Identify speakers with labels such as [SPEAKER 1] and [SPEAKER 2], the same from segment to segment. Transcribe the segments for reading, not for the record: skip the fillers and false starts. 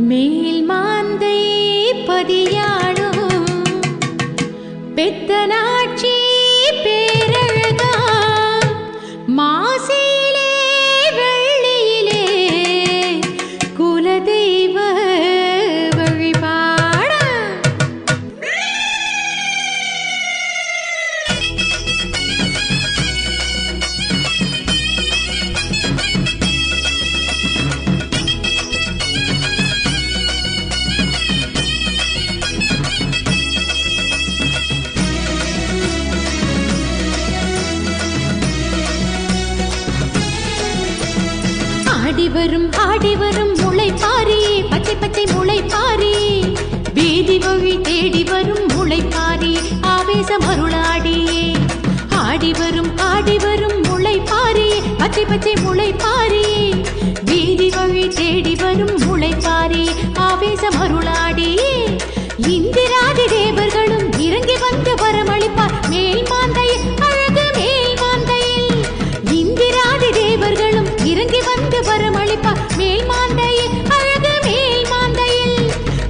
[SPEAKER 1] மேல் மாந்தை பதியாடும் பெத்தனாட்சி பேரழகா மாசிலே வெள்ளியிலே குலதெய்வ வழிபாட ஆடி வரும் முளைப்பாரி பச்சை பச்சை முளைப்பாரி வீதி வழி தேடி வரும் முளைப்பாரி ஆவேசம் அருளாடியே ஆடி வரும் முளைப்பாரி பச்சை பச்சை முளைப்பாரி வீதி வழி தேடி வரும் முளைப்பாரி ஆவேசம் அருளாடியே இந்திராதி தேவர்களும் இறங்கி வந்து வரமளிப்பார் மேல் மாந்தையில் அழகு மேல் மாந்தையில் இந்திராதி தேவர்களும் இறங்கி வந்து வரமளிப்பார் மேல் மாந்தையில் அழகு மேல் மாந்தையில்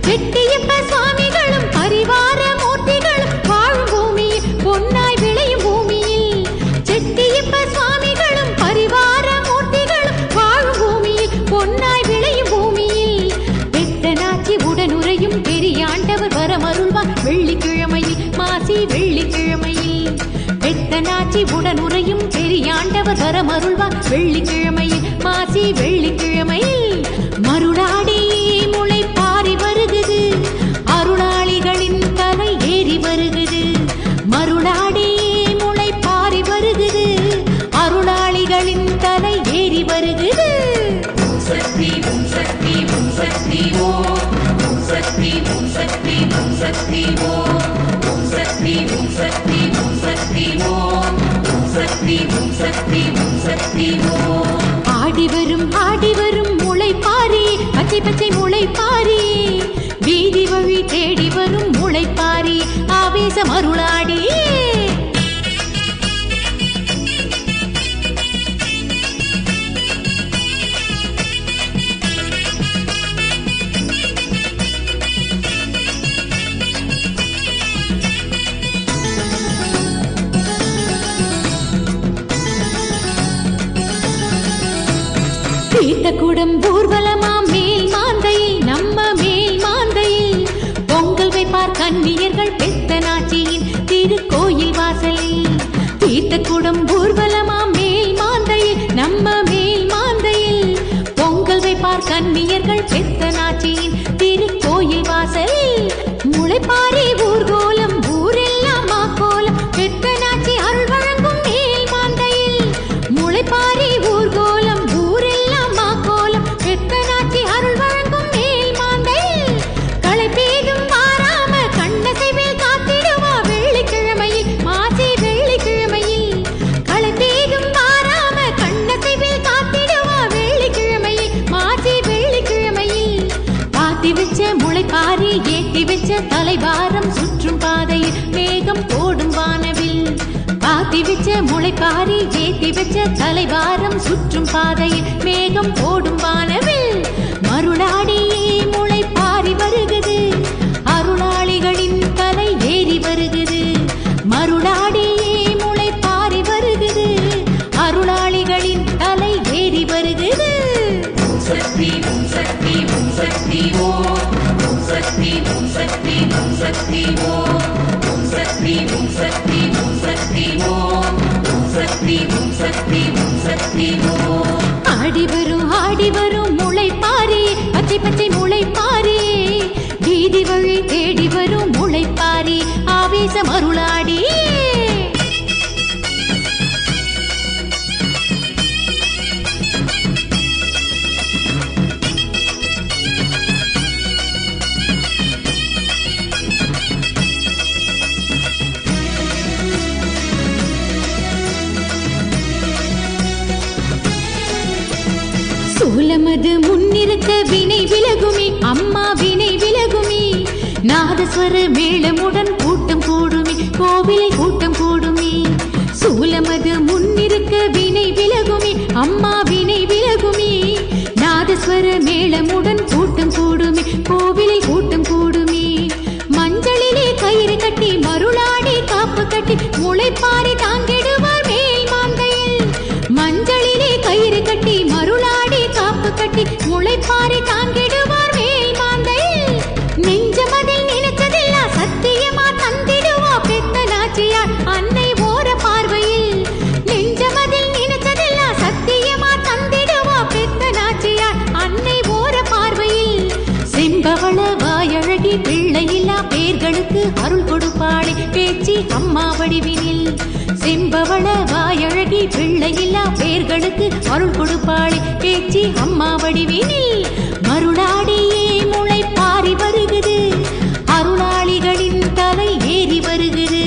[SPEAKER 1] வெட்டியப்ப சுவாமிகளும் பரிவார மூர்த்திகளும் வாழும் பூமியில் பொன்னாய் விளையும் பூமியில் செட்டியப்ப சுவாமிகளும் பரிவார மூர்த்திகளும் வாழும் பூமியில் பொன்னாய் விளையும் பூமியில் பெத்தனாச்சி உடனுரையும் பெரியாண்டவர் வரமருள்வார் வெள்ளிக்கிழமையில் மாசி வெள்ளிக்கிழமையில் பெத்தனாச்சி உடனுரையும் பெரியாண்டவர் வரமருள்வார் வெள்ளிக்கிழமையில் மாசி வெள்ளிக்கிழமையில் மருளாடி முளைப்பாரி வருகுது அருளாளிகளின் தலை ஏறி வருகுது மருளாடி முளைப்பாரி வருகுது அருளாளிகளின் தலை ஏறி வருகுது
[SPEAKER 2] சக்தி ஓம் சக்தி ஓம் சக்தி ஓம் சக்தி ஓம் சக்தி ஓம் சக்தி ஓம் சக்தி ஓம் சக்தி ஓம் சக்தி ஓம் சக்தி ஓம் சக்தி ஓம் சக்தி ஓம்
[SPEAKER 1] ஆடி வரும் முளைப்பாரி பச்சை பச்சை முளைப்பாரி வீதி வழி தேடி வரும் முளைப்பாரி ஆவேசம் அருளாடி தீர்த்தக்கூடம் ஊர்வலமா மேல் மாந்தையில் நம்ம மேல் மாந்தையில் பொங்கல் வைப்பார் கன்னியர்கள் பெத்தனாச்சியின் திருக்கோயில் வாசலில் தீர்த்தக்கூடம் ஊர்வலமா மேல் மாந்தையில் நம்ம மேல் மாந்தையில் பொங்கல் வைப்பார் கன்னியர்கள் பெத்தனாச்சியின் திருக்கோயில் வாசலில் முளைப்பாரி ஊர்கோலம் ஊரெல்லாம் மாக்கோலம் பெத்தனாச்சி அருள் வழங்கும் மேல் மாந்தையில் முளைப்பாரி ஊர்கோலம் பெத்தனாச்சி அருள் வழங்கும் மேல் மாந்தையில் களை பெய்தும் மாறாம கண்ணசைவில் காத்திடுவா வெள்ளிக்கிழமையில் மாசி வெள்ளிக்கிழமையில் களை பெய்தும் மாறாம கண்ணசைவில் காத்திடுவா வெள்ளிக்கிழமையில் மாசி வெள்ளிக்கிழமையில் பாத்தி வச்ச முளைப்பாரி ஏற்றி வச்ச தலைவாரம் சுற்றும் பாதையில் மேகம் போடும் வானவில் பாத்தி வச்ச முளைப்பாரி ஏத்தி வச்ச தலைவாரம் சுற்றும் பாதையில் மேகம் போடும் வானவில் மருளாடியே முளைப்பாரி வருகுது அருளாளிகளின் தலை ஏறி வருகுது மருளாடியே முளைப்பாரி வருகுது அருளாளிகளின் தலை ஏறி வருகுது
[SPEAKER 2] சக்தி ஓம் சக்தி ஓம் சக்தி ஓம் சக்தி ஓம் சக்தி ஓம் சக்தி ஓம் சக்தி ஓம் சக்தி ஓம் சக்தி ஓம் சக்தி ஓம் சக்தி ஓம் சக்தி ஓம்
[SPEAKER 1] ஆடி வரும் முளைப்பாரி பச்சை பச்சை முளைப்பாரி வீதி வழி தேடி வரும் முளைப்பாரி ஆவேசம் அருளாடி சூலமது முன்னிருக்க வினை விலகுமே அம்மா வினை விலகுமே நாதஸ்வர மேளமுடன் கூட்டம் கூடுமே கோவிலில் கூட்டம் கூடுமே சூலமது முன்னிருக்க வினை விலகுமே அம்மா வினை விலகுமே நாதஸ்வர மேளமுடன் கூட்டம் கூடுமே செம்பவள வாயழகி பிள்ளையில்லா பேர்களுக்கு அருள் கொடுப்பாளே பேச்சி அம்மா வடிவினில். செம்பவள வாயழகி பிள்ளையில்லா பேர்களுக்கு அருள் கொடுப்பாளே பேச்சி அம்மா வடிவினில். மருளாடியே முளை பாரி வருகுது, அருளாளிகளின் தலை ஏறி வருகுது.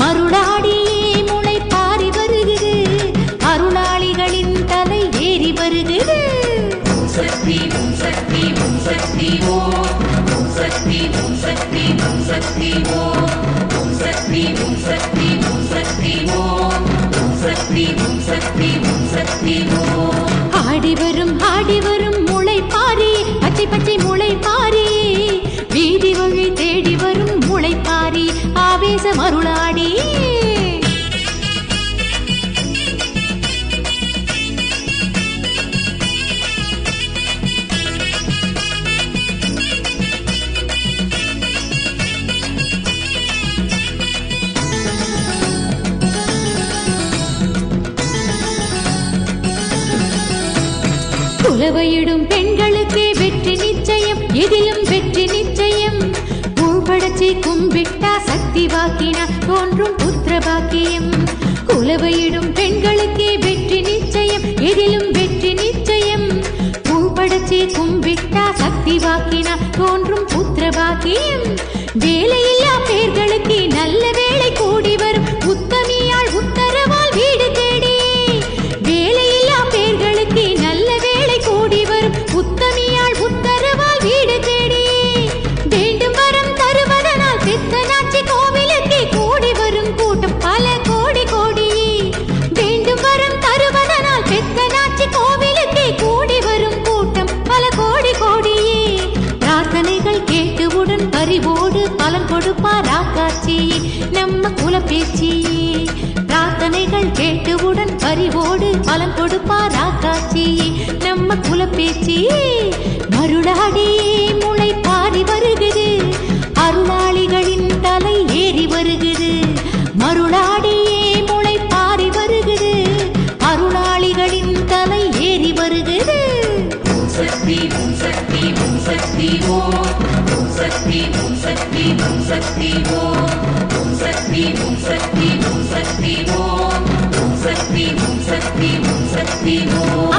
[SPEAKER 1] மருளாடியே முளை பாரி வருகுது, அருளாளிகளின் தலை ஏறி வருகுது.
[SPEAKER 2] சக்தி ஓம் சக்தி ஓம் சக்தி ஓம் சக்தி ஓம் சக்தி ஓம் சக்தி ஓம் சக்தி ஓம் சக்தி ஓம் சக்தி ஓம் சக்தி ஓம் சக்தி ஓம் சக்தி ஓம்.
[SPEAKER 1] ஆடி வரும் முளை பாரி, பச்சை பச்சை முளை பாரி, வீதி வழி தேடி வரும் முளை பாரி, ஆவேசம் அருளாடி. குலவையிடும் பெண்களுக்கே வெற்றி நிச்சயம், எதிலும் வெற்றி நிச்சயம். பூபடச்சி கும்பிட்டா சக்தி வாக்கினா தோன்றும் புத்திர பாக்கியம். குலவையிடும் பெண்களுக்கே வெற்றி நிச்சயம், எதிலும் வெற்றி நிச்சயம். பூபடச்சி கும்பிட்டா சக்தி வாக்கினா தோன்றும் புத்திர பாக்கியம். வேலையில்லா பேர்களுக்கு நல்ல வேலை கூடி வரும், உத்தமியாள் உத்தரவால் வீடு தேடி. வேலையில்லா பேர்களுக்கு நல்ல வேலை கூடி வரும், உத்தமியாள் உத்தரவால் வீடு தேடி. வேண்டும் வரம் தருவதனால் பித்தனாச்சி கோவிலுக்கு கூடி வரும் கூட்டம் பல கோடி கோடியே. வேண்டும் வரம் தருவதனால் பித்தனாச்சி கோவிலுக்கு கூடி வரும் கூட்டம் பல கோடி கோடியே. பிரார்த்தனைகள் கேட்டுவுடன் பரிவோடு பலன் கொடுப்பார் ஆக்காட்சியே நம்ம குலப்பேச்சியே. பிரார்த்தனைகள் கேட்டுவுடன் பரிவோடு பலன் கொடுப்பார் ஆக்காட்சியே நம்ம குலப்பேச்சியே. மருளாடியே முளை பாரி வருகுது, அருளாளிகளின் தலை ஏறி வருகுது. மருளாடியே முளை பாரி வருகுது, அருளாளிகளின் தலை ஏறி வருகுது.
[SPEAKER 2] சக்தி ஓம் சக்தி ஓம் சக்தி ஓம் சக்தி ஓம் சக்தி ஓம் சக்தி ஓம் சக்தி ஓம் சக்தி ஓம் சக்தி ஓம் சக்தி ஓம் சக்தி ஓம் சக்தி ஓம்.